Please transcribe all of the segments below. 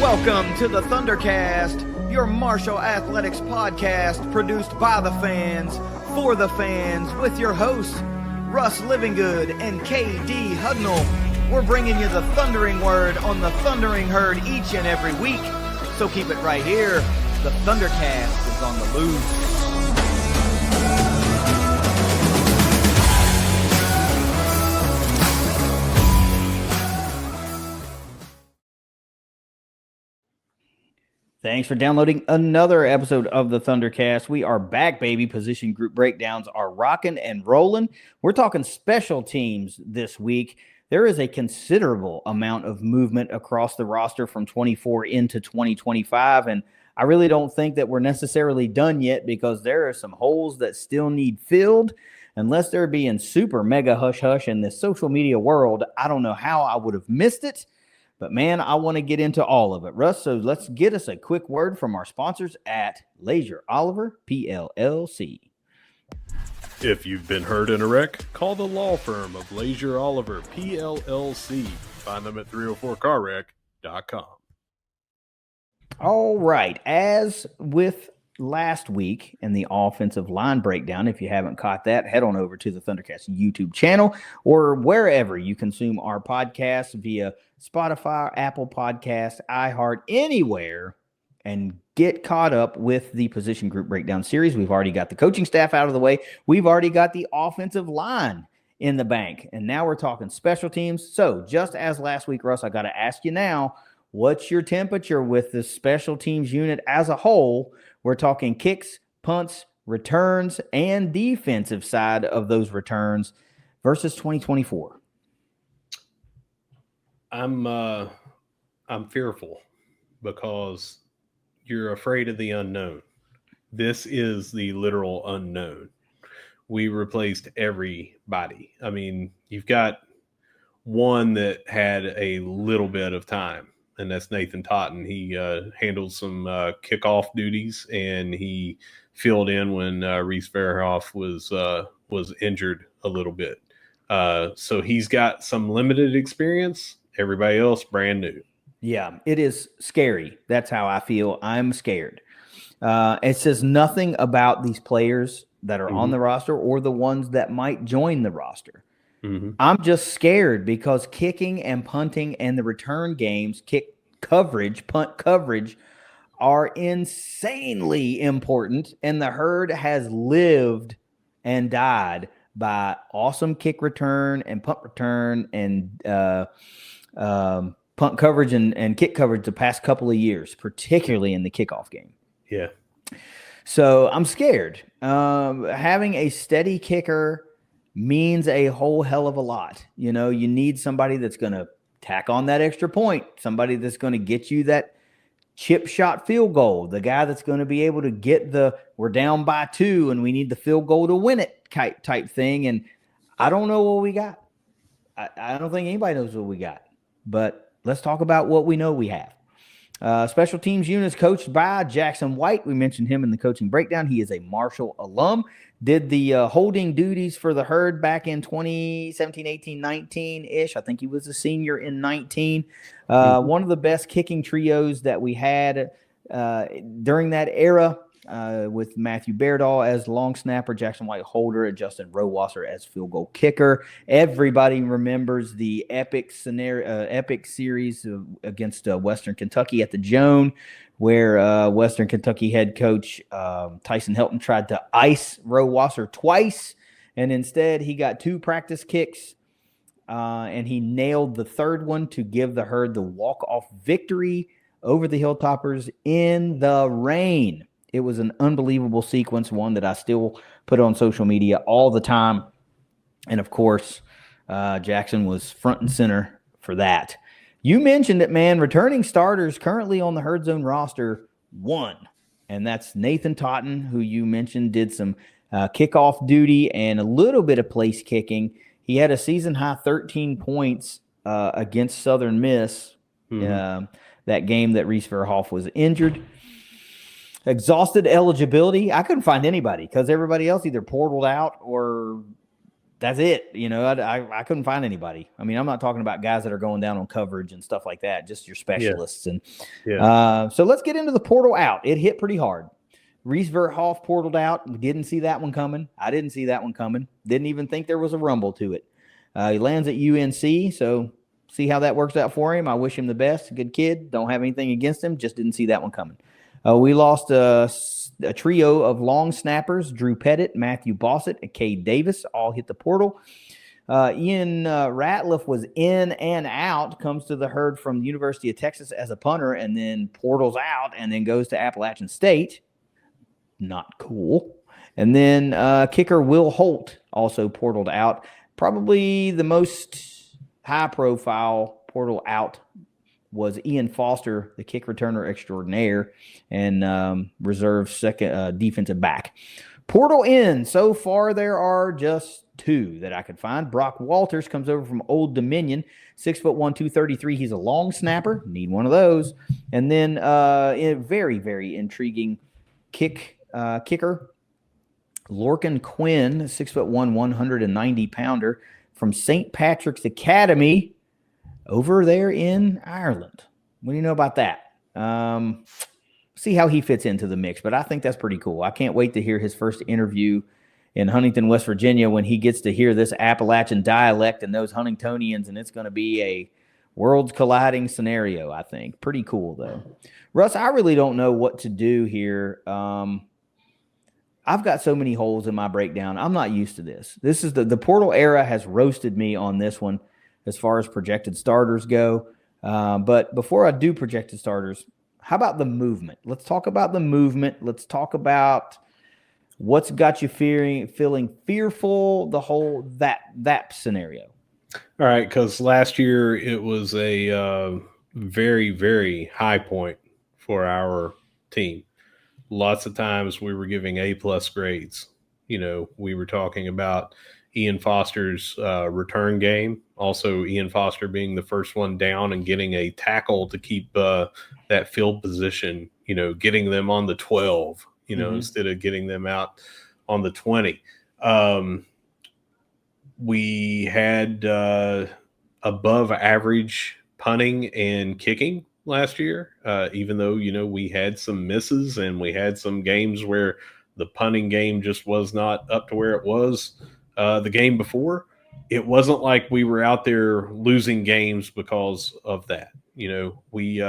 Welcome to the ThunderCast, your martial athletics podcast produced by the fans, for the fans, with your hosts, Russ Livingood and KD Hudnall. We're bringing you the thundering word on the thundering herd each and every week, so keep it right here. The ThunderCast is on the loose. Thanks for downloading another episode of the ThunderCast. We are back, baby. Position group breakdowns are rocking and rolling. We're talking special teams this week. There is a considerable amount of movement across the roster from 24 into 2025, and I really don't think that we're necessarily done yet because there are some holes that still need filled. Unless they're being super mega hush-hush in this social media world, I don't know how I would have missed it. But, man, I want to get into all of it. Russ, so let's get us a quick word from our sponsors at Leasure Oliver PLLC. If you've been hurt in a wreck, call the law firm of Leasure Oliver PLLC. Find them at 304carwreck.com. All right. As with last week in the offensive line breakdown, if you haven't caught that, head on over to the ThunderCast YouTube channel or wherever you consume our podcasts via Spotify, Apple Podcasts, iHeart, anywhere, and get caught up with the position group breakdown series. We've already got the coaching staff out of the way. We've already got the offensive line in the bank, and now we're talking special teams. So just as last week, Russ, I got to ask you now, what's your temperature with the special teams unit as a whole? We're talking kicks, punts, returns, and defensive side of those returns versus 2024. I'm fearful because you're afraid of the unknown. This is the literal unknown. We replaced everybody. I mean, you've got one that had a little bit of time, and that's Nathan Totten. He handled some kickoff duties, and he filled in when Reese Verhoff was injured a little bit. So he's got some limited experience. Everybody else brand new. Yeah, it is scary. That's how I feel. I'm scared. It says nothing about these players that are on the roster or the ones that might join the roster. I'm just scared because kicking and punting and the return games, kick coverage, punt coverage, are insanely important. And the herd has lived and died by awesome kick return and punt return and punt coverage and kick coverage the past couple of years, particularly in the kickoff game. Yeah. So I'm scared. Having a steady kicker means a whole hell of a lot. You know, you need somebody that's going to tack on that extra point, somebody that's going to get you that chip shot field goal, the guy that's going to be able to get we're down by 2 and we need the field goal to win it type thing. And I don't know what we got. I don't think anybody knows what we got. But let's talk about what we know we have. Special teams units coached by Jackson White. We mentioned him in the coaching breakdown. He is a Marshall alum. Did the holding duties for the herd back in 2017, 18, 19-ish. I think he was a senior in 19. One of the best kicking trios that we had during that era with Matthew Beardall as long snapper, Jackson White holder, and Justin Rowasser as field goal kicker. Everybody remembers the epic series against Western Kentucky at the Joan, where Western Kentucky head coach Tyson Helton tried to ice Rowasser twice, and instead he got 2 practice kicks, and he nailed the third one to give the herd the walk-off victory over the Hilltoppers in the rain. It was an unbelievable sequence, one that I still put on social media all the time. And, of course, Jackson was front and center for that. You mentioned it, man. Returning starters currently on the Herd Zone roster, 1. And that's Nathan Totten, who you mentioned did some kickoff duty and a little bit of place kicking. He had a season-high 13 points against Southern Miss, that game that Reese Verhoff was injured. Exhausted eligibility. I couldn't find anybody because everybody else either portaled out or that's it. You know, I couldn't find anybody. I mean, I'm not talking about guys that are going down on coverage and stuff like that, just your specialists. And so let's get into the portal out. It hit pretty hard. Reese Verhoff portaled out. We didn't see that one coming. I didn't see that one coming. Didn't even think there was a rumble to it. He lands at UNC, so see how that works out for him. I wish him the best. Good kid. Don't have anything against him. Just didn't see that one coming. We lost a trio of long snappers, Drew Pettit, Matthew Bossett, and Cade Davis, all hit the portal. Ian Ratliff was in and out, comes to the herd from the University of Texas as a punter, and then portals out and then goes to Appalachian State. Not cool. And then kicker Will Holt also portaled out. Probably the most high-profile portal out was Ian Foster, the kick returner extraordinaire, and reserve second defensive back. Portal in. So far, there are just two that I could find. Brock Walters comes over from Old Dominion, 6'1", 233. He's a long snapper. Need one of those. And then a very, very intriguing kicker, Lorcan Quinn, 6'1", 190-pounder from St. Patrick's Academy over there in Ireland. What do you know about that? See how he fits into the mix, but I think that's pretty cool. I can't wait to hear his first interview in Huntington, West Virginia, when he gets to hear this Appalachian dialect and those Huntingtonians, and it's going to be a worlds colliding scenario, I think. Pretty cool, though. Russ, I really don't know what to do here. I've got so many holes in my breakdown. I'm not used to this. This is the portal era has roasted me on this one as far as projected starters go. But before I do projected starters, how about the movement? Let's talk about the movement. Let's talk about what's got you feeling fearful, the whole that scenario. All right, because last year it was a very, very high point for our team. Lots of times we were giving A+ grades. You know, we were talking about Ian Foster's return game. Also, Ian Foster being the first one down and getting a tackle to keep that field position, you know, getting them on the 12, you know, instead of getting them out on the 20. We had above average punting and kicking last year, even though, you know, we had some misses and we had some games where the punting game just was not up to where it was the game before. It wasn't like we were out there losing games because of that. You know, we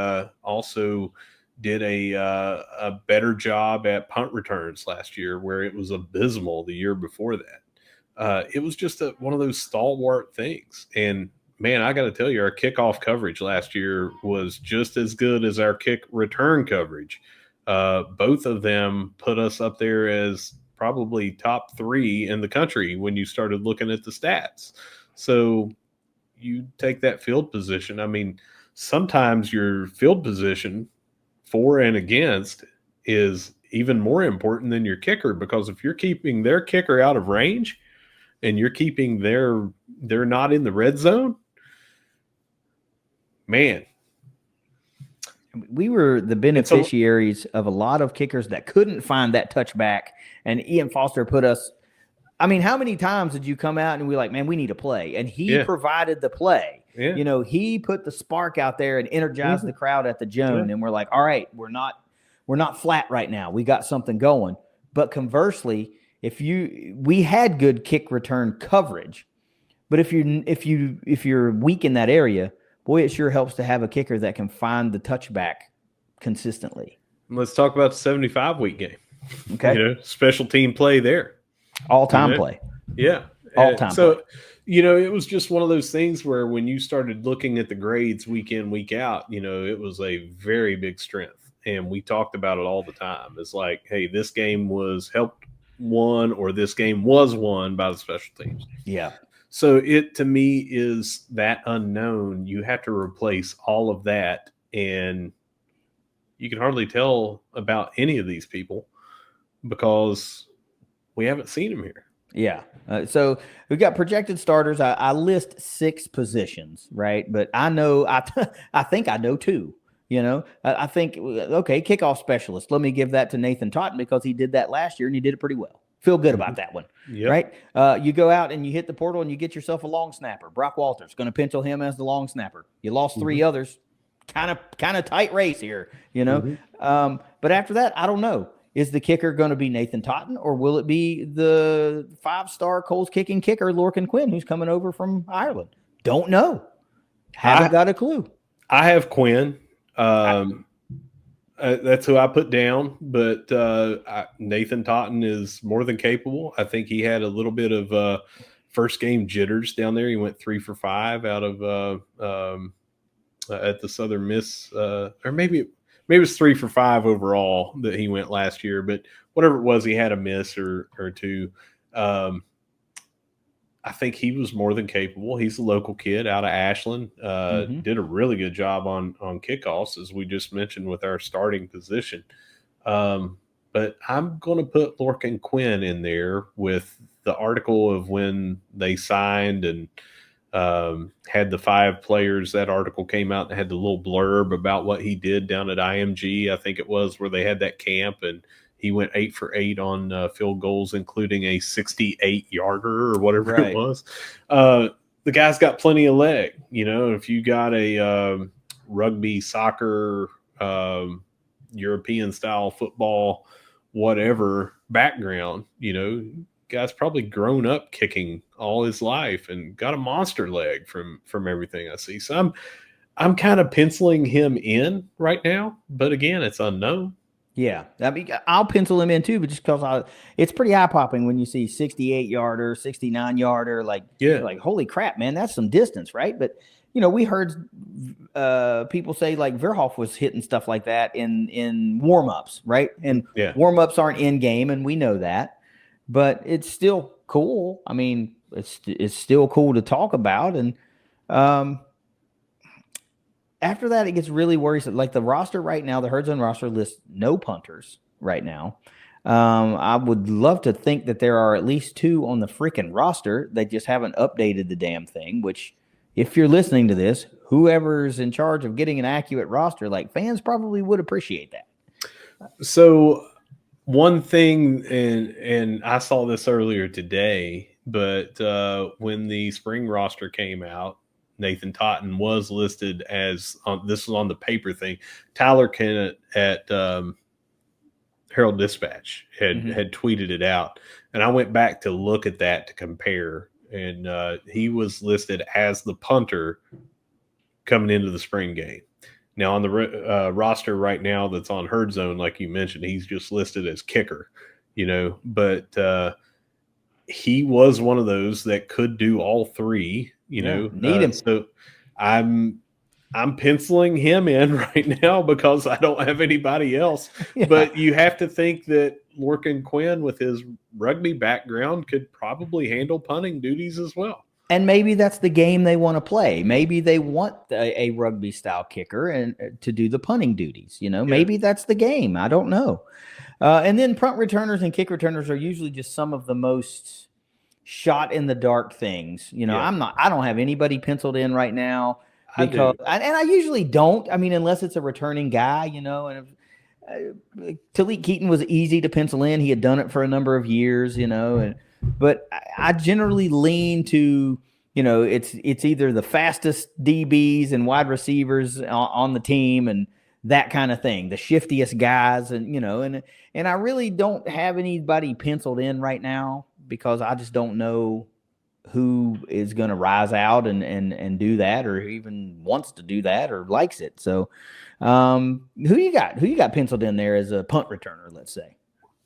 also did a better job at punt returns last year, where it was abysmal the year before that. It was just one of those stalwart things. And man, I got to tell you, our kickoff coverage last year was just as good as our kick return coverage. Both of them put us up there as probably top 3 in the country when you started looking at the stats. So you take that field position. I mean, sometimes your field position for and against is even more important than your kicker, because if you're keeping their kicker out of range and you're keeping they're not in the red zone, man. We were the beneficiaries of a lot of kickers that couldn't find that touchback, and Ian Foster put us. I mean, how many times did you come out and we're like, man, we need a play? And he provided the play. Yeah. You know, he put the spark out there and energized the crowd at the Joan. Yeah. And we're like, all right, we're not flat right now. We got something going. But conversely, we had good kick return coverage, but if you're weak in that area, boy, it sure helps to have a kicker that can find the touchback consistently. Let's talk about the 75-week game. Okay. You know, special team play there. All-time play. Yeah. All-time play. You know, it was just one of those things where when you started looking at the grades week in, week out, you know, it was a very big strength. And we talked about it all the time. It's like, hey, this game was won, or this game was won by the special teams. Yeah. So it, to me, is that unknown. You have to replace all of that, and you can hardly tell about any of these people because we haven't seen them here. Yeah. So we've got projected starters. I list 6 positions, right? But I know, I think I know 2. You know, I think, okay, kickoff specialist. Let me give that to Nathan Totten because he did that last year and he did it pretty well. Feel good about that one, Yep. right? You go out and you hit the portal and you get yourself a long snapper. Brock Walters, going to pencil him as the long snapper. You lost three others. Kind of tight race here, But after that, I don't know. Is the kicker going to be Nathan Totten, or will it be the 5-star Coles kicking kicker, Lorcan Quinn, who's coming over from Ireland? Don't know. Haven't got a clue. I have Quinn. That's who I put down, but Nathan Totten is more than capable. I think he had a little bit of first game jitters down there. He went 3 for 5 out of at the Southern Miss, or maybe it was 3 for 5 overall that he went last year. But whatever it was, he had a miss or two. I think he was more than capable. He's a local kid out of Ashland. Did a really good job on kickoffs, as we just mentioned, with our starting position. But I'm going to put Lorcan Quinn in there with the article of when they signed and had the 5 players. That article came out and had the little blurb about what he did down at IMG, I think it was, where they had that camp, and he went 8 for 8 on field goals, including a 68-yarder or whatever it was. The guy's got plenty of leg. If you got a rugby, soccer, European-style football, whatever background, guy's probably grown up kicking all his life and got a monster leg from everything I see. So I'm kind of penciling him in right now, but again, it's unknown. Yeah, I'll pencil him in too, but just because it's pretty eye popping when you see 68-yarder, 69-yarder, like holy crap, man, that's some distance, right? But we heard people say like Verhoff was hitting stuff like that in warm-ups, right? And warm-ups aren't in game, and we know that, but it's still cool. I mean, it's still cool to talk about, and after that, it gets really worrisome. Like the roster right now, the Herd Zone roster lists no punters right now. I would love to think that there are at least 2 on the freaking roster. They just haven't updated the damn thing, which if you're listening to this, whoever's in charge of getting an accurate roster, like fans probably would appreciate that. So one thing, and I saw this earlier today, but when the spring roster came out, Nathan Totten was listed as this was on the paper thing. Tyler Kennett at Herald Dispatch had tweeted it out, and I went back to look at that to compare, and he was listed as the punter coming into the spring game. Now on the roster right now that's on Herd Zone, like you mentioned, he's just listed as kicker, but he was one of those that could do all 3. Need him. So I'm penciling him in right now because I don't have anybody else. Yeah. But you have to think that Lorcan Quinn, with his rugby background, could probably handle punting duties as well. And maybe that's the game they want to play. Maybe they want a rugby style kicker and to do the punting duties. Maybe that's the game. I don't know. And then punt returners and kick returners are usually just some of the most shot in the dark things. I don't have anybody penciled in right now because I usually don't. I mean, unless it's a returning guy, and Talik Keaton was easy to pencil in. He had done it for a number of years, but I generally lean to, it's either the fastest DBs and wide receivers on the team and that kind of thing, the shiftiest guys, and and I really don't have anybody penciled in right now because I just don't know who is going to rise out and do that, or even wants to do that or likes it. So who you got penciled in there as a punt returner, let's say?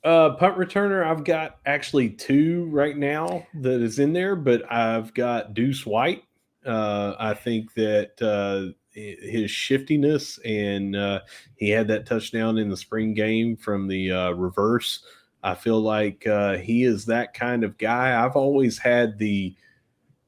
Punt returner, I've got actually 2 right now that is in there, but I've got Deuce White. I think that his shiftiness, and he had that touchdown in the spring game from the reverse. I feel like he is that kind of guy. I've always had the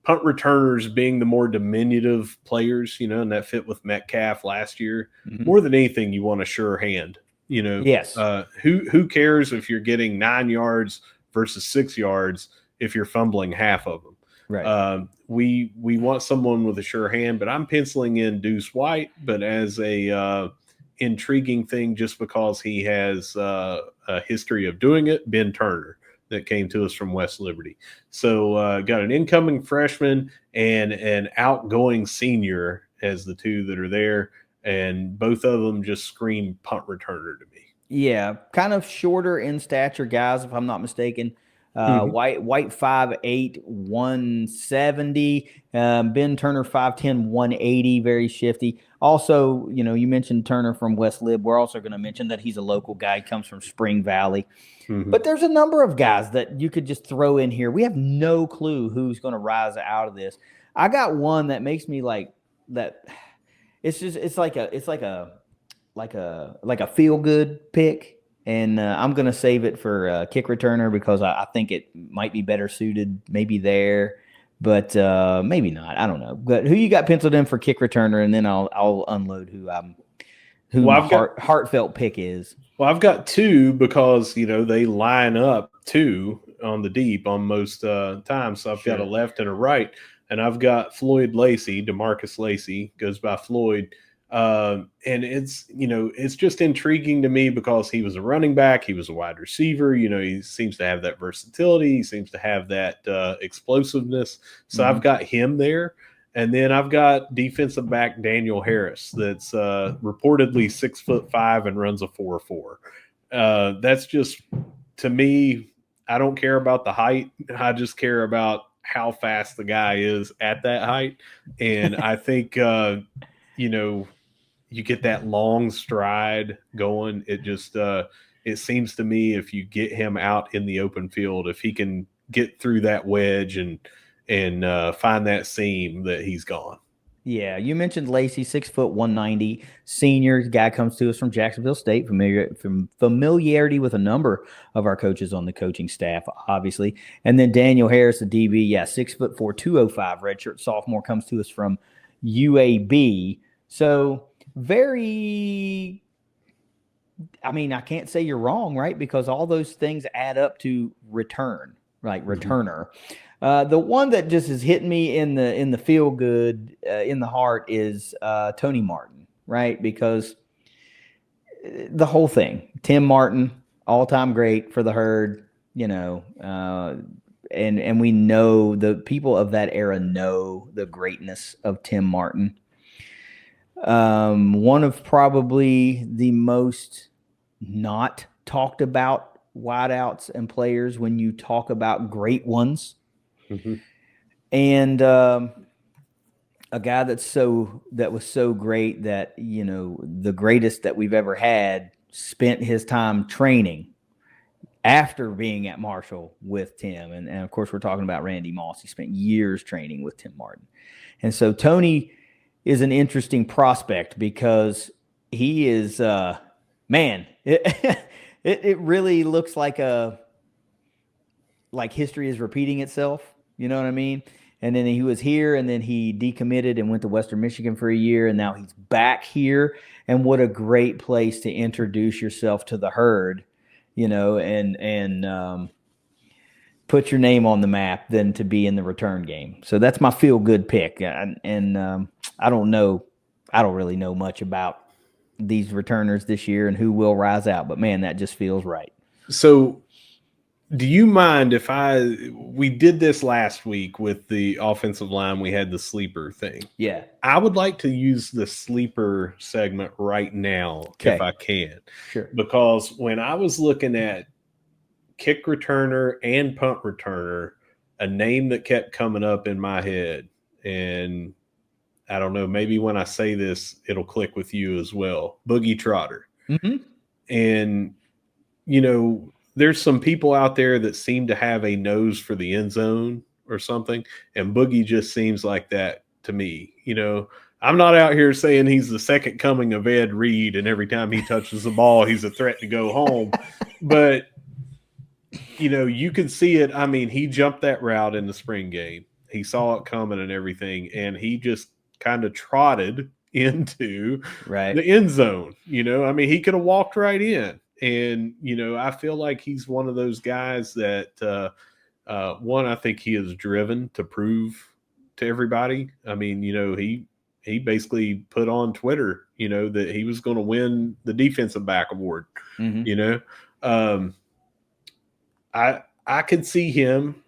punt returners being the more diminutive players, and that fit with Metcalf last year. More than anything, you want a sure hand. Yes. Who cares if you're getting 9 yards versus 6 yards if you're fumbling half of them? Right. We want someone with a sure hand, but I'm penciling in Deuce White, but as a intriguing thing just because he has a history of doing it, Ben Turner. that came to us from West Liberty. So got an incoming freshman and an outgoing senior as the two that are there, and both of them just scream punt returner to me. Yeah, kind of shorter in stature guys, if I'm not mistaken. Mhm. White 5'8", 170. Ben Turner 5'10", 180, very shifty. Also, you mentioned Turner from West Lib. We're also going to mention that he's a local guy. He comes from Spring Valley. Mhm. But there's a number of guys that you could just throw in here. We have no clue who's going to rise out of this. I got one that makes me like that. It's like a feel good pick, and I'm gonna save it for kick returner because I think it might be better suited maybe there, but maybe not. I don't know. But who you got penciled in for kick returner, and then I'll unload who Well, my heartfelt pick is. Well, I've got two because they line up two on the deep on most times. So I've got a left and a right, and I've got Floyd Lacey, DeMarcus Lacey goes by Floyd, and it's just intriguing to me because he was a running back, he was a wide receiver. He seems to have that versatility, he seems to have that explosiveness. So I've got him there. And then I've got defensive back Daniel Harris that's reportedly 6'5" and runs a 4.4. That's just, to me, I don't care about the height. I just care about how fast the guy is at that height. And I think, you get that long stride going. It just, it seems to me if you get him out in the open field, if he can get through that wedge and find that seam, that he's gone. Yeah, you mentioned Lacey, 6', 190, senior guy, comes to us from Jacksonville State. Familiarity with a number of our coaches on the coaching staff, obviously. And then Daniel Harris, the DB, 6'4", 205, redshirt sophomore, comes to us from UAB. So very, I can't say you're wrong, right? Because all those things add up to return, like returner. The one that just is hitting me in the feel good, in the heart, is Tony Martin, right? Because the whole thing, Tim Martin, all time great for the Herd, and we know the people of that era know the greatness of Tim Martin. One of probably the most not talked about wideouts and players when you talk about great ones. And a guy that was so great that the greatest that we've ever had spent his time training after being at Marshall with Tim, and of course we're talking about Randy Moss. He spent years training with Tim Martin, and so Tony is an interesting prospect because he is man. It really looks like history is repeating itself. You know what I mean? And then he was here, and then he decommitted and went to Western Michigan for a year, and now he's back here. And what a great place to introduce yourself to the Herd, and put your name on the map than to be in the return game. So that's my feel-good pick. And I don't really know much about these returners this year and who will rise out, but man, that just feels right. So do you mind if we did this last week with the offensive line? We had the sleeper thing. Yeah. I would like to use the sleeper segment right now, if I can. Sure. Because when I was looking at kick returner and punt returner, a name that kept coming up in my head, and I don't know, maybe when I say this, it'll click with you as well. Boogie Trotter. And, there's some people out there that seem to have a nose for the end zone or something, and Boogie just seems like that to me. I'm not out here saying he's the second coming of Ed Reed, and every time he touches the ball, he's a threat to go home. But, you can see it. I mean, he jumped that route in the spring game. He saw it coming and everything, and he just kind of trotted into the end zone. I mean, he could have walked right in. And, I feel like he's one of those guys that, one, I think he is driven to prove to everybody. I mean, he basically put on Twitter, that he was going to win the defensive back award. I I could see him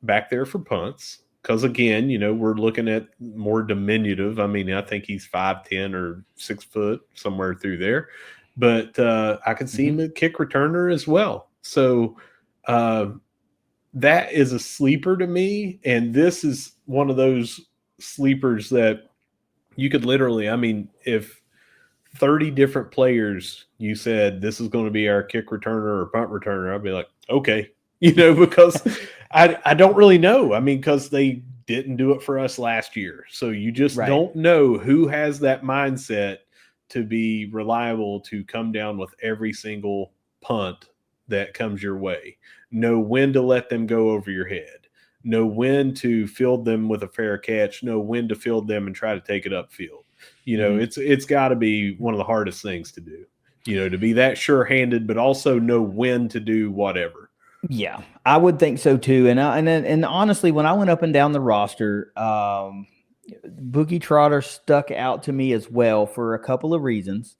back there for punts because, again, we're looking at more diminutive. I mean, I think he's 5'10" or 6 foot, somewhere through there. But I could see him a kick returner as well. So that is a sleeper to me. And this is one of those sleepers that you could literally, I mean, if 30 different players you said this is going to be our kick returner or punt returner, I'd be like, okay, because I don't really know. I mean, because they didn't do it for us last year. So you just don't know who has that mindset to be reliable to come down with every single punt that comes your way. Know when to let them go over your head. Know when to field them with a fair catch. Know when to field them and try to take it upfield. It's got to be one of the hardest things to do, to be that sure-handed, but also know when to do whatever. Yeah, I would think so too. And honestly, when I went up and down the roster, Boogie Trotter stuck out to me as well for a couple of reasons.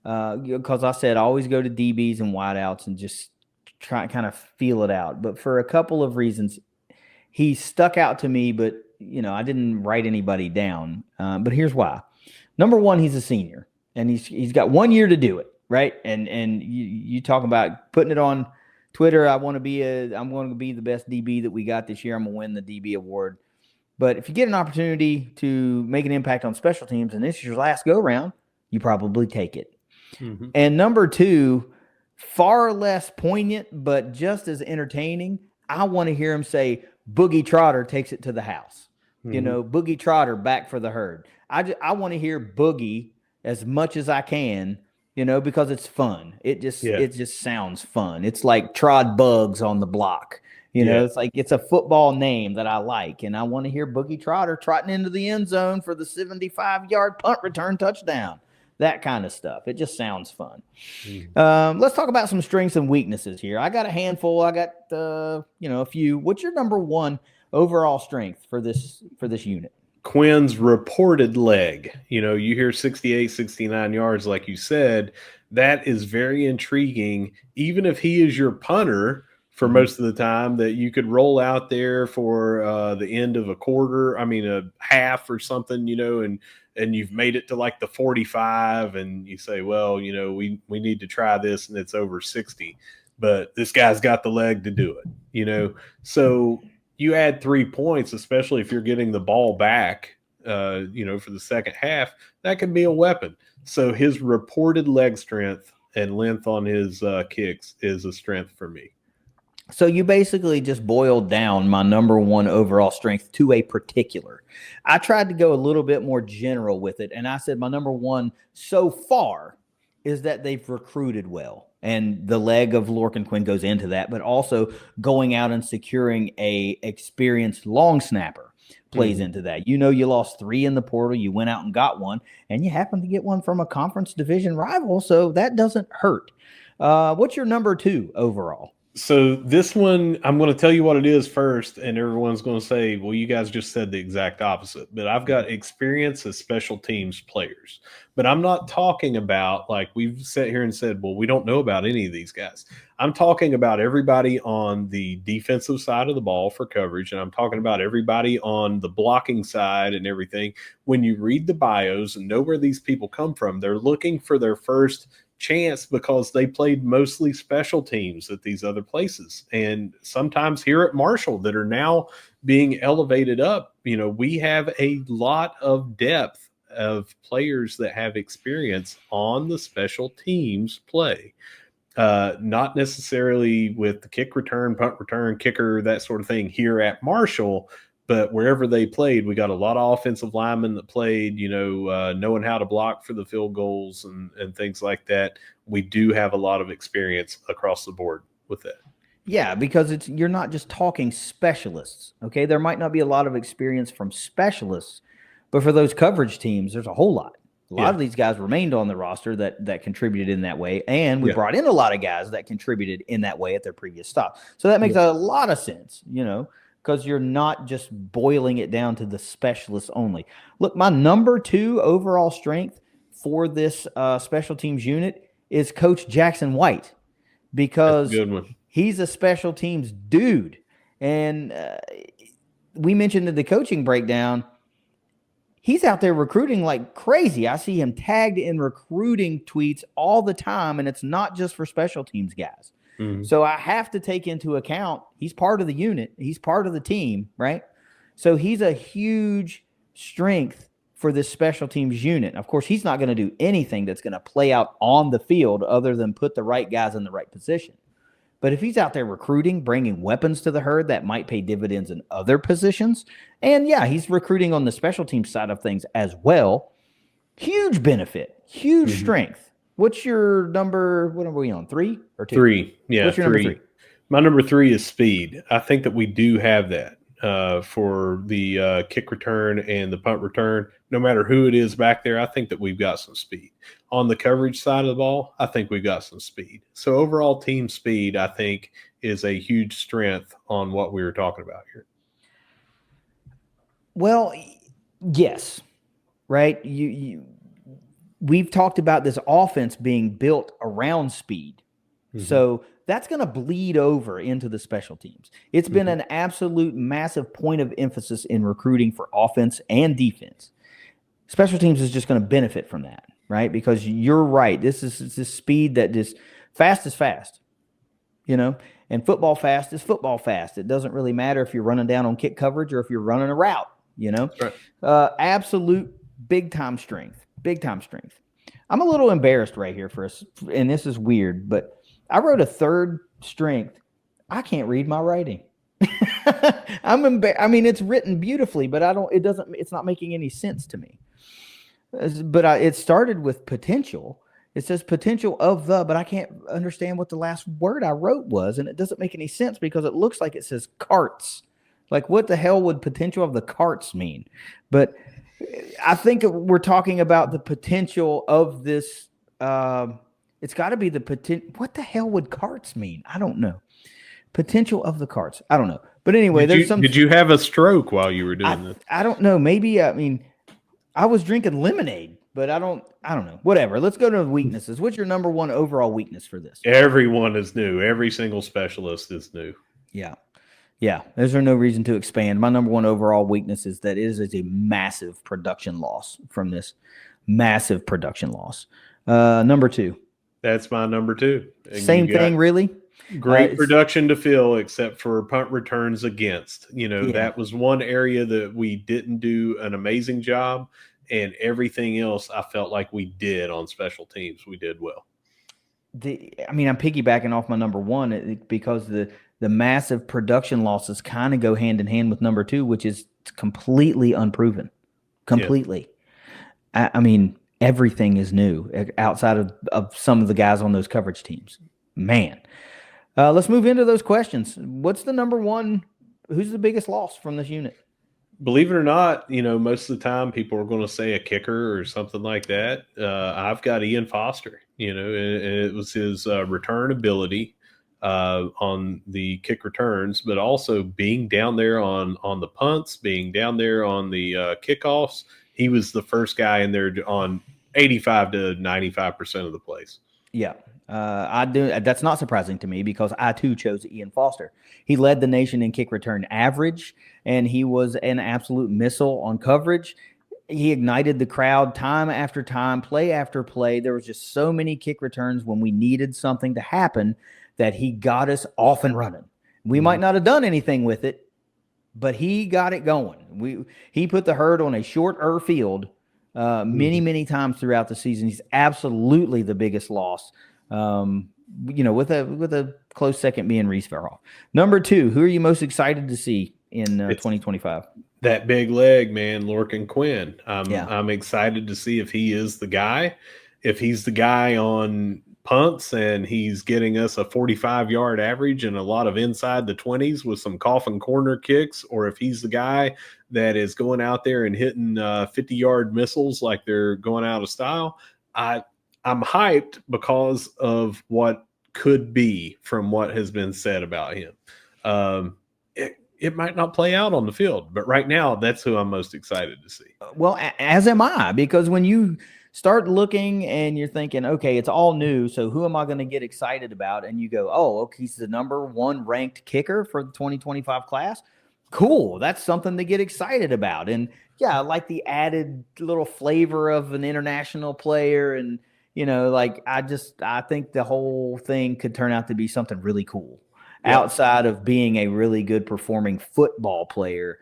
Because I said I always go to DBs and wideouts and just try kind of feel it out. But for a couple of reasons, he stuck out to me. But I didn't write anybody down. But here's why. Number one, he's a senior, and he's got 1 year to do it, right? And you talk about putting it on Twitter. I'm going to be the best DB that we got this year. I'm going to win the DB award. But if you get an opportunity to make an impact on special teams, and this is your last go round, you probably take it. Mm-hmm. And number two, far less poignant, but just as entertaining, I want to hear him say, Boogie Trotter takes it to the house. Mm-hmm. Boogie Trotter back for the herd. I want to hear Boogie as much as I can, because it's fun. It just sounds fun. It's like Trod Bugs on the block. It's like it's a football name that I like, and I want to hear Boogie Trotter trotting into the end zone for the 75-yard punt return touchdown. That kind of stuff. It just sounds fun. Mm-hmm. Let's talk about some strengths and weaknesses here. I got a handful. I got a few. What's your number one overall strength for this unit? Quinn's reported leg. You hear 68, 69 yards, like you said. That is very intriguing. Even if he is your punter for most of the time, that you could roll out there for the end of a half or something, and you've made it to like the 45, and you say, well, we need to try this, and it's over 60. But this guy's got the leg to do it, So you add 3 points, especially if you're getting the ball back, for the second half, that could be a weapon. So his reported leg strength and length on his kicks is a strength for me. So you basically just boiled down my number one overall strength to a particular. I tried to go a little bit more general with it, and I said my number one so far is that they've recruited well. And the leg of Lorcan Quinn goes into that, but also going out and securing a experienced long snapper plays into that. You lost 3 in the portal. You went out and got one, and you happen to get one from a conference division rival, so that doesn't hurt. What's your number two overall? So this one, I'm going to tell you what it is first, and everyone's going to say, well, you guys just said the exact opposite. But I've got experience as special teams players. But I'm not talking about, like we've sat here and said, well, we don't know about any of these guys. I'm talking about everybody on the defensive side of the ball for coverage, and I'm talking about everybody on the blocking side and everything. When you read the bios and know where these people come from, they're looking for their first chance because they played mostly special teams at these other places, and sometimes here at Marshall that are now being elevated up. We have a lot of depth of players that have experience on the special teams play, not necessarily with the kick return, punt return, kicker, that sort of thing here at Marshall. But wherever they played, we got a lot of offensive linemen that played, knowing how to block for the field goals and things like that. We do have a lot of experience across the board with that. Yeah, because you're not just talking specialists, okay? There might not be a lot of experience from specialists, but for those coverage teams, there's a whole lot. A lot of these guys remained on the roster that contributed in that way, and we brought in a lot of guys that contributed in that way at their previous stop. So that makes a lot of sense, because you're not just boiling it down to the specialists only. Look, my number two overall strength for this special teams unit is Coach Jackson White, because good one. He's a special teams dude. And we mentioned in the coaching breakdown, he's out there recruiting like crazy. I see him tagged in recruiting tweets all the time, and it's not just for special teams guys. Mm-hmm. So I have to take into account he's part of the unit. He's part of the team, right? So he's a huge strength for this special teams unit. Of course, he's not going to do anything that's going to play out on the field other than put the right guys in the right position. But if he's out there recruiting, bringing weapons to the herd, that might pay dividends in other positions. And yeah, he's recruiting on the special team side of things as well. Huge benefit, huge strength. What's your number? What are we on? 3 or 2? 3. Yeah. What's your number 3? My number 3 is speed. I think that we do have that for the kick return and the punt return. No matter who it is back there, I think that we've got some speed. On the coverage side of the ball, I think we've got some speed. So overall team speed, I think, is a huge strength on what we were talking about here. Well, yes, right? We've talked about this offense being built around speed. Mm-hmm. So that's going to bleed over into the special teams. It's been an absolute massive point of emphasis in recruiting for offense and defense. Special teams is just going to benefit from that, right? Because you're right. This is this speed that just fast is fast, and football fast is football fast. It doesn't really matter if you're running down on kick coverage or if you're running a route, Right. Absolute big time strength. I'm a little embarrassed right here for us, and this is weird, but I wrote a third strength. I can't read my writing. I'm embarrassed. I mean, it's written beautifully, but it's not making any sense to me. But it started with potential. It says potential of but I can't understand what the last word I wrote was, and it doesn't make any sense because it looks like it says carts. Like, what the hell would potential of the carts mean? But I think we're talking about the potential of this. It's got to be the potential. What the hell would carts mean? I don't know. Potential of the carts. I don't know. But anyway, Did you have a stroke while you were doing this? I don't know. Maybe, I was drinking lemonade, but I don't know. Whatever. Let's go to weaknesses. What's your number 1 overall weakness for this? Everyone is new. Every single specialist is new. Yeah. There's no reason to expand. My number 1 overall weakness is that it is a massive production loss from this. Massive production loss. Number 2. That's my number 2. And same thing, really? Great production to fill, except for punt returns against. That was one area that we didn't do an amazing job, and everything else I felt like we did on special teams. We did well. I'm piggybacking off my number 1 because the massive production losses kind of go hand in hand with number 2, which is completely unproven. Completely. Yeah. Everything is new outside of some of the guys on those coverage teams. Man. Let's move into those questions. What's the number 1? Who's the biggest loss from this unit? Believe it or not, most of the time people are going to say a kicker or something like that. I've got Ian Foster, and it was his return ability on the kick returns, but also being down there on the punts, being down there on the kickoffs. He was the first guy in there on 85 to 95% of the plays. Yeah. I do. That's not surprising to me because I too chose Ian Foster. He led the nation in kick return average, and he was an absolute missile on coverage. He ignited the crowd time after time, play after play. There was just so many kick returns when we needed something to happen that he got us off and running. We might not have done anything with it, but he got it going. He put the herd on a shorter field many times throughout the season. He's absolutely the biggest loss. With a close second being Reese Verhoff. Number 2, who are you most excited to see in 2025? That big leg, man, Lorcan Quinn. I'm excited to see if he is the guy. If he's the guy on punts and he's getting us a 45-yard average and a lot of inside the 20s with some coffin corner kicks, or if he's the guy that is going out there and hitting 50-yard missiles like they're going out of style. I'm hyped because of what could be from what has been said about him. It might not play out on the field, but right now that's who I'm most excited to see. Well, as am I, because when you start looking and you're thinking, okay, it's all new. So who am I going to get excited about? And you go, oh, okay, he's the number 1 ranked kicker for the 2025 class. Cool. That's something to get excited about. And yeah, I like the added little flavor of an international player. And, like I think the whole thing could turn out to be something really cool outside of being a really good performing football player.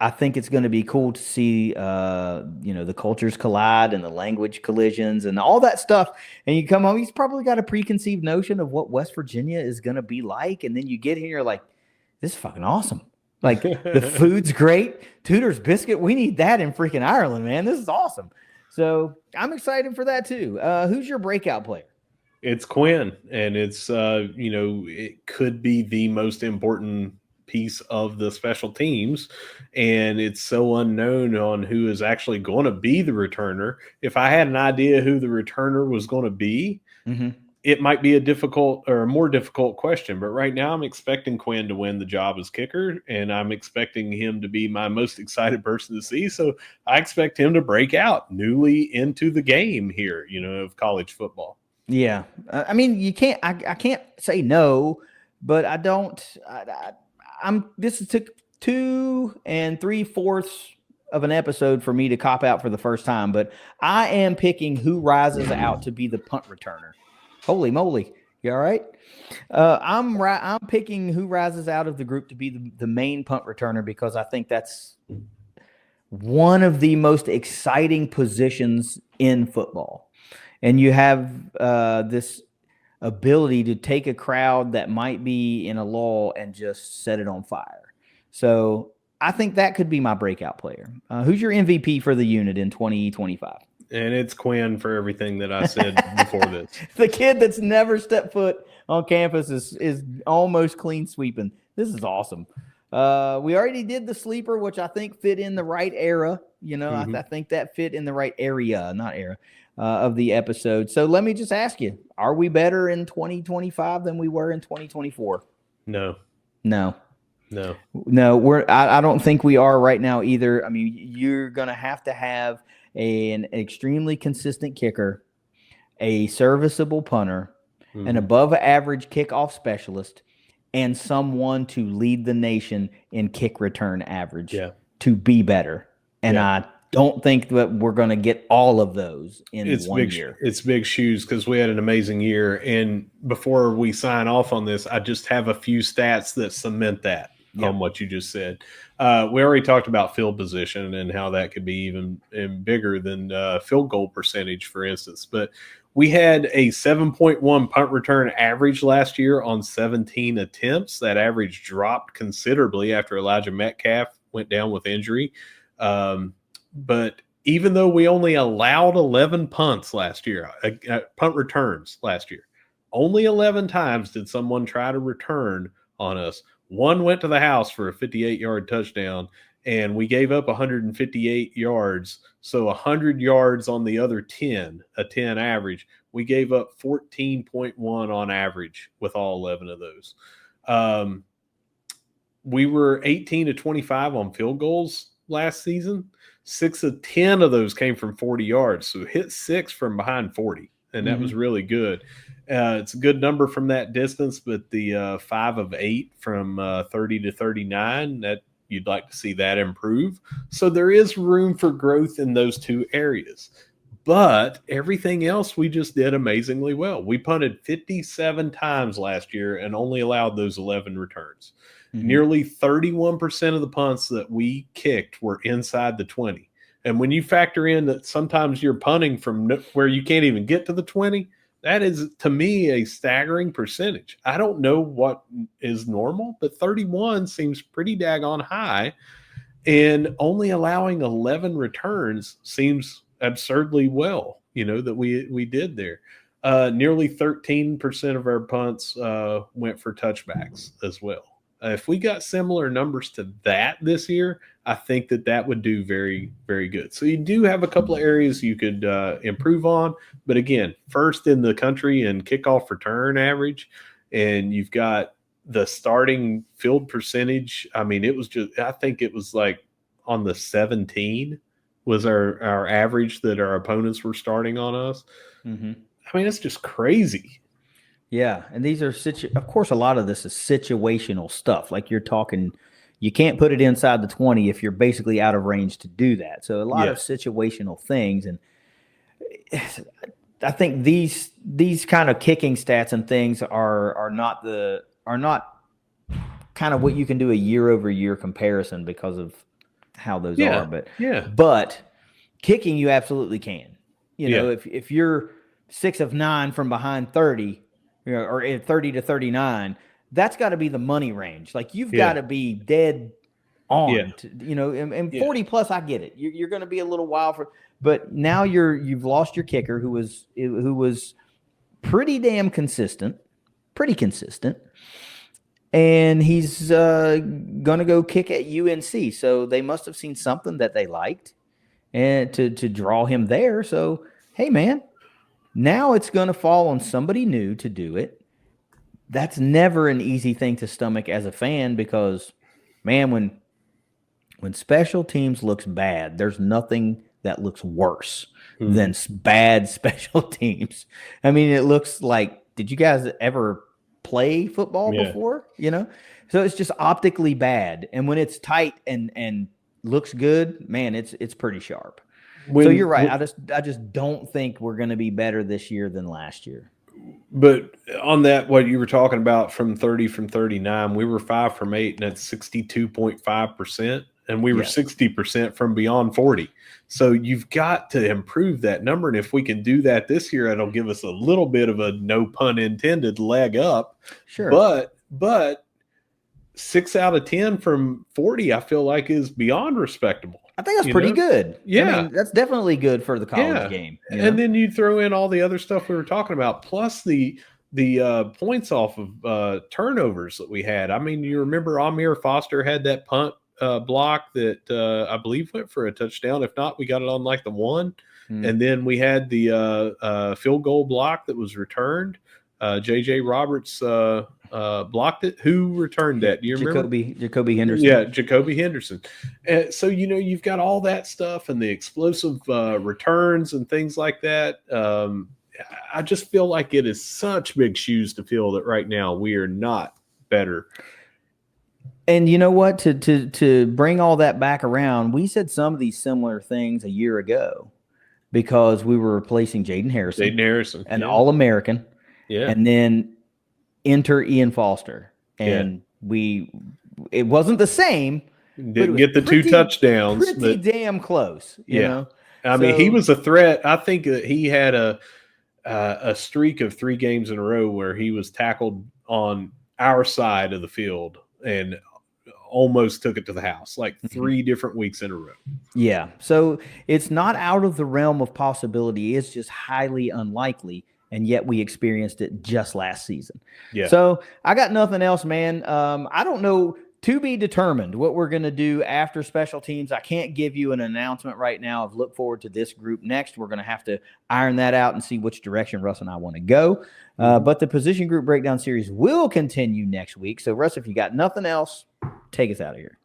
I think it's going to be cool to see, the cultures collide and the language collisions and all that stuff. And you come home, he's probably got a preconceived notion of what West Virginia is going to be like. And then you get here, you're like, this is fucking awesome. Like the food's great. Tudor's biscuit. We need that in freaking Ireland, man. This is awesome. So I'm excited for that too. Who's your breakout player? It's Quinn, and it's it could be the most important piece of the special teams, and it's so unknown on who is actually going to be the returner. If I had an idea who the returner was going to be, it might be a difficult or a more difficult question. But right now, I'm expecting Quinn to win the job as kicker, and I'm expecting him to be my most excited person to see. So I expect him to break out newly into the game here, of college football. Yeah. I mean, you can't, I can't say no, but I don't, this took 2 3/4 of an episode for me to cop out for the first time, but I am picking who rises out to be the punt returner. Holy moly. You all right? I'm picking who rises out of the group to be the main punt returner, because I think that's one of the most exciting positions in football. And you have this ability to take a crowd that might be in a lull and just set it on fire. So I think that could be my breakout player. Who's your MVP for the unit in 2025? And it's Quinn for everything that I said before this. The kid that's never stepped foot on campus is almost clean sweeping. This is awesome. We already did the sleeper, which I think fit in the right era. I think that fit in the right area, not era. Of the episode. So let me just ask you, are we better in 2025 than we were in 2024? No. I don't think we are right now either. I mean, you're going to have an extremely consistent kicker, a serviceable punter, an above average kickoff specialist, and someone to lead the nation in kick return average to be better. And I don't think that we're going to get all of those in one year. It's big shoes, because we had an amazing year. And before we sign off on this, I just have a few stats that cement that on what you just said. We already talked about field position and how that could be even bigger than field goal percentage, for instance. But we had a 7.1 punt return average last year on 17 attempts. That average dropped considerably after Elijah Metcalf went down with injury. But even though we only allowed 11 punts last year, punt returns last year, only 11 times did someone try to return on us. One went to the house for a 58-yard touchdown, and we gave up 158 yards. So 100 yards on the other 10, a 10 average. We gave up 14.1 on average with all 11 of those. We were 18 to 25 on field goals last season. 6 of 10 of those came from 40 yards. So hit 6 from behind 40, and that was really good. It's a good number from that distance, but the 5 of 8 from 30 to 39, that you'd like to see that improve. So there is room for growth in those 2 areas. But everything else we just did amazingly well. We punted 57 times last year and only allowed those 11 returns. Nearly 31% of the punts that we kicked were inside the 20. And when you factor in that sometimes you're punting from where you can't even get to the 20, that is, to me, a staggering percentage. I don't know what is normal, but 31 seems pretty daggone high. And only allowing 11 returns seems absurdly well, that we did there. Nearly 13% of our punts went for touchbacks as well. If we got similar numbers to that this year, I think that would do very, very good. So you do have a couple of areas you could improve on. But again, first in the country in kickoff return average, and you've got the starting field percentage. I mean, I think it was like on the 17 was our average that our opponents were starting on us. Mm-hmm. I mean, it's just crazy. Yeah, and these are of course, a lot of this is situational stuff. Like you're talking, you can't put it inside the 20 if you're basically out of range to do that. So a lot of situational things, and I think these kind of kicking stats and things are not kind of what you can do a year over year comparison because of how those are. But kicking, you absolutely can. You know, if you're 6 of 9 from behind 30, or 30 to 39, that's got to be the money range. Like you've got to be dead on, and 40 plus. I get it. You're going to be a little wild but now you've lost your kicker who was pretty damn consistent, and he's going to go kick at UNC. So they must have seen something that they liked and to draw him there. So, hey man, now it's going to fall on somebody new to do it. That's never an easy thing to stomach as a fan because, man, when special teams looks bad, there's nothing that looks worse than bad special teams. I mean, it looks like, did you guys ever play football before? So it's just optically bad. And when it's tight and looks good, man, it's pretty sharp. So you're right. I just don't think we're going to be better this year than last year. But on that, what you were talking about from 39, we were 5 from 8, and that's 62.5%. And we were 60% from beyond 40. So you've got to improve that number. And if we can do that this year, it'll give us a little bit of a, no pun intended, leg up. Sure. But 6 out of 10 from 40, I feel like is beyond respectable. I think that's pretty good. Yeah. I mean, that's definitely good for the college game. And then you throw in all the other stuff we were talking about, plus the points off of turnovers that we had. I mean, you remember Amir Foster had that punt block that I believe went for a touchdown. If not, we got it on like the 1. And then we had the field goal block that was returned. JJ Roberts blocked it. Who returned that? Do you remember? Jacoby Henderson. Yeah, Jacoby Henderson. So, you've got all that stuff and the explosive returns and things like that. I just feel like it is such big shoes to fill that right now we are not better. And you know what? To bring all that back around, we said some of these similar things a year ago because we were replacing Jaden Harrison, an All-American. Yeah. And then enter Ian Foster. And it wasn't the same. Didn't get the 2 touchdowns. Pretty damn close. You know? I mean, he was a threat. I think that he had a streak of 3 games in a row where he was tackled on our side of the field and almost took it to the house, like 3 different weeks in a row. Yeah. So it's not out of the realm of possibility. It's just highly unlikely. And yet we experienced it just last season. Yeah. So I got nothing else, man. I don't know, to be determined what we're going to do after special teams. I can't give you an announcement right now of look forward to this group next. We're going to have to iron that out and see which direction Russ and I want to go. But the position group breakdown series will continue next week. So Russ, if you got nothing else, take us out of here.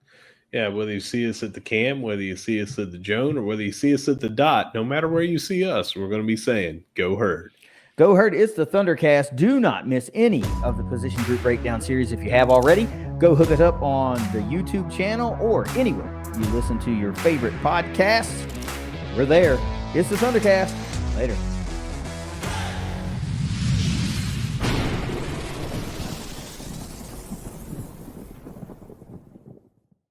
Yeah, whether you see us at the Cam, whether you see us at the Joan, or whether you see us at the Dot, no matter where you see us, we're going to be saying, go Herd. Go Herd, it's the ThunderCast. Do not miss any of the position group breakdown series. If you have already, go hook us up on the YouTube channel or anywhere you listen to your favorite podcasts. We're there. It's the ThunderCast. Later.